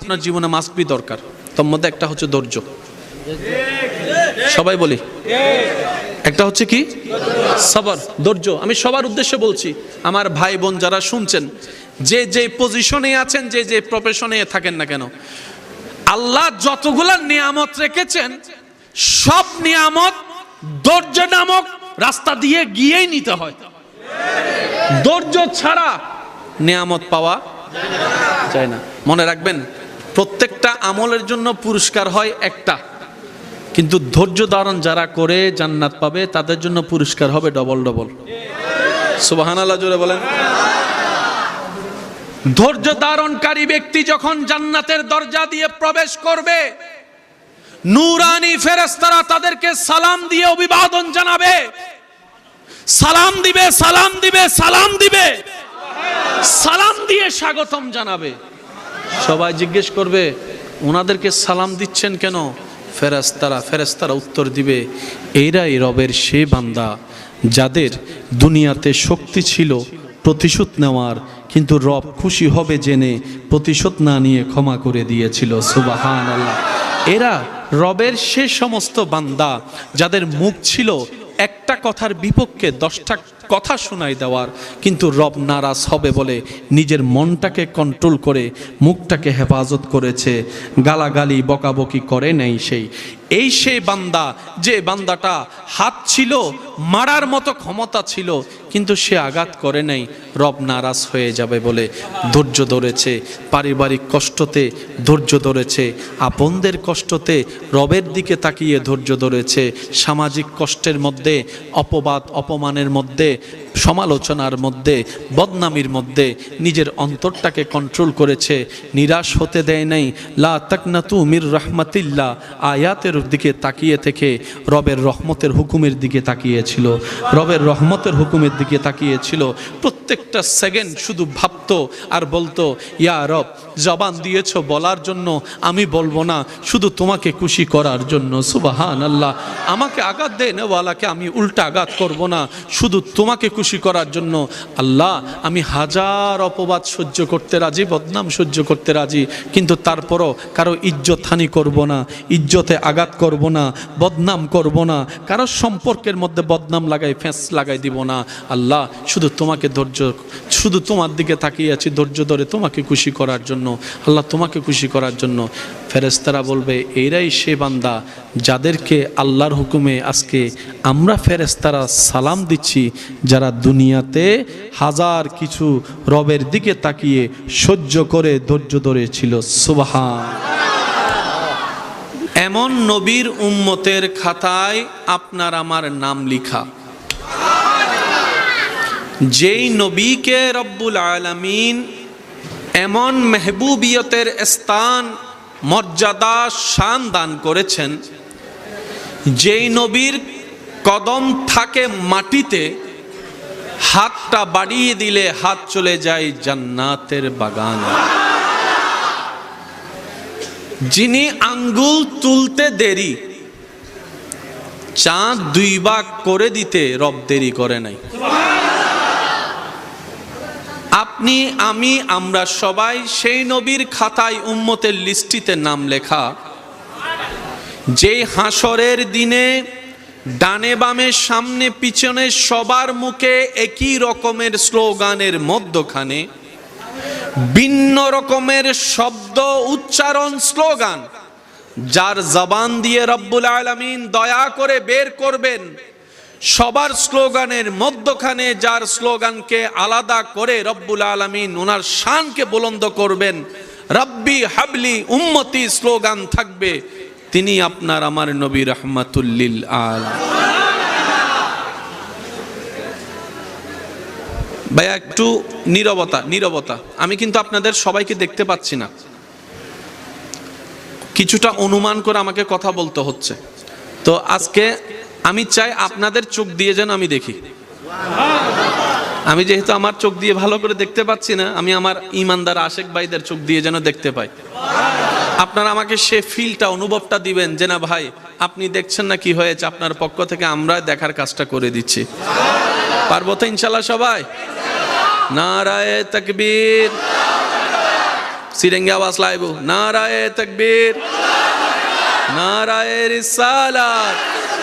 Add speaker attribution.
Speaker 1: আপনার জীবনে must be দরকার। তার মধ্যে একটা হচ্ছে ধৈর্য। সবাই বলি, একটা হচ্ছে কি? সবর, ধৈর্য। আমি সবার উদ্দেশ্যে বলছি, আমার ভাই বোন যারা শুনছেন, যে যে পজিশনে আছেন, যে যে প্রফেশনে থাকেন না কেন, আল্লাহ যতগুলা নিয়ামত রেখেছেন সব নিয়ামত ধৈর্য নামক রাস্তা দিয়ে গিয়েই নিতে হয়। ধৈর্য ছাড়া নিয়ামত পাওয়া যায় না। মনে রাখবেন, প্রত্যেকটা আমলের জন্য পুরস্কার হয় একটা, কিন্তু ধৈর্য ধারণ যারা করে জান্নাত পাবে তাদের জন্য পুরস্কার হবে ডবল ডবল। সুবহানাল্লাহ, জোরে বলেন। ধৈর্য ধারণকারী ব্যক্তি যখন জান্নাতের দরজা দিয়ে প্রবেশ করবে, নূরানি ফেরেশতারা তাদেরকে সালাম দিয়ে অভিবাদন জানাবে, সালাম দিবে, সালাম দিবে, সালাম দিবে, সালাম দিয়ে স্বাগতম জানাবে। সবাই জিজ্ঞেস করবে, ওনাদেরকে সালাম দিচ্ছেন কেন? ফেরেশতারা উত্তর দিবে, এরাই রবের সে বান্দা যাদের দুনিয়াতে শক্তি ছিল প্রতিশোধ নেওয়ার, কিন্তু রব খুশি হবে জেনে প্রতিশোধ না নিয়ে ক্ষমা করে দিয়েছিল। সুবহানাল্লাহ। এরা রবের সে সমস্ত বান্দা যাদের মুখ ছিল একটা কথার বিপক্ষে 10টা কথা শোনাই দেওয়ার, কিন্তু রব নারাজ হবে বলে নিজের মনটাকে কন্ট্রোল করে মুখটাকে হেফাজত করেছে, গালাগালি বকাবকি করে নাই। সেই বান্দা, যে বান্দাটা হাত ছিল, মারার মতো ক্ষমতা ছিল, কিন্তু সে আঘাত করে নাই, রব নারাজ হয়ে যাবে বলে ধৈর্য ধরেছে। পারিবারিক কষ্টতে ধৈর্য ধরেছে, আপনদের কষ্টতে রবের দিকে তাকিয়ে ধৈর্য ধরেছে, সামাজিক কষ্টের মধ্যে, অপবাদ অপমানের মধ্যে, সমালোচনার মধ্যে, বদনামির মধ্যে নিজের অন্তরটাকে কন্ট্রোল করেছে, নিরাশ হতে দেয় নাই। লা তাকনাতু মির রাহমাতিল্লাহ আয়াতের দিকে তাকিয়ে থেকে রবের রহমতের হুকুমের দিকে তাকিয়েছিল, রবের রহমতের হুকুমের দিকে তাকিয়েছিল। প্রত্যেকটা সেকেন্ড শুধু ভাবতো আর বলতো, ইয়া রব, জবান দিয়েছ বলার জন্য, আমি বলবো না, শুধু তোমাকে খুশি করার জন্য। সুবহানাল্লাহ। আমাকে আঘাত দেয় নেওয়ালাকে আমি উল্টা আঘাত করব না, শুধু তোমাকে খুশি করার জন্য। আল্লাহ, আমি হাজার অপবাদ সহ্য করতে রাজি, বদনাম সহ্য করতে রাজি, কিন্তু তারপরও কারো ইজ্জত হানি করব না, ইজ্জতে আঘাত করব না, বদনাম করব না, কারো সম্পর্কের মধ্যে বদনাম লাগাই ফেঁস লাগাই দিব না। আল্লাহ, শুধু তোমাকে শুধু তোমার দিকে তাকিয়ে আছি ধৈর্য ধরে তোমাকে খুশি করার জন্য। আল্লাহ, তোমাকে খুশি করার জন্য। ফেরেশতারা বলবে, এরাই সে বান্দা যাদেরকে আল্লাহর হুকুমে আজকে আমরা ফেরেশতারা সালাম দিচ্ছি, যারা দুনিয়াতে হাজার কিছু রবের দিকে তাকিয়ে সহ্য করে ধৈর্য ধরেছিল। সুবহান। এমন নবীর উম্মতের খাতায় আপনার আমার নাম লিখা, যেই নবীকে রব্বুল আলামিন এমন মেহবুবিয়তের স্থান, মর্যাদা, শান দান করেছেন, যেই নবীর কদম থাকে মাটিতে, হাতটা বাড়িয়ে দিলে হাত চলে যায় জান্নাতের বাগানে, যিনি আঙ্গুল তুলতে দেরি, চাঁদ 2 ভাগ করে দিতে রব দেরি করে নাই। আপনি, আমি, আমরা সবাই সেই নবীর খাতায় উম্মতের লিস্টিতে নাম লেখা, যে হাসরের দিনে ডানে বামে সামনে পিছনে সবার মুখে একই রকমের স্লোগানের মধ্যখানে ভিন্ন রকমের শব্দ, উচ্চারণ, স্লোগান, যার জবান দিয়ে রব্বুল আলামিন দয়া করে বের করবেন, সবার স্লোগানের মধ্যখানে যার স্লোগানকে আলাদা করে রব্বুল আলামিন ওনার শানকে বুলন্দ করবেন, রব্বি হাবলি উম্মতি স্লোগান থাকবে, তিনি আপনার আমার নবী রাহমাতুল লিল আলামিন। ভাইয়া একটু নীরবতা। আমি কিন্তু আপনাদের সবাইকে দেখতে পাচ্ছি না, কিছুটা অনুমান করে আমাকে কথা বলতে হচ্ছে। তো আজকে আমি চাই আপনাদের চোখ দিয়ে যেন আমি দেখি। আমি যেহেতু আমার চোখ দিয়ে ভালো করে দেখতে পাচ্ছি না, আমি আমার ইমানদার আশেক ভাইদের চোখ দিয়ে যেন দেখতে পাই। আপনারা আমাকে সে ফিলটা, অনুভবটা দিবেন যে না ভাই, আপনি দেখছেন না কি হয়েছে, আপনার পক্ষ থেকে আমরা দেখার কাজটা করে দিচ্ছি। পারবো তো ইনশাল্লাহ সবাই? নারায়ে তাকবীর, সিরেঙ্গে আওয়াজ লাইবো নারায়ে তাকবীর নারায়ে রিসালাত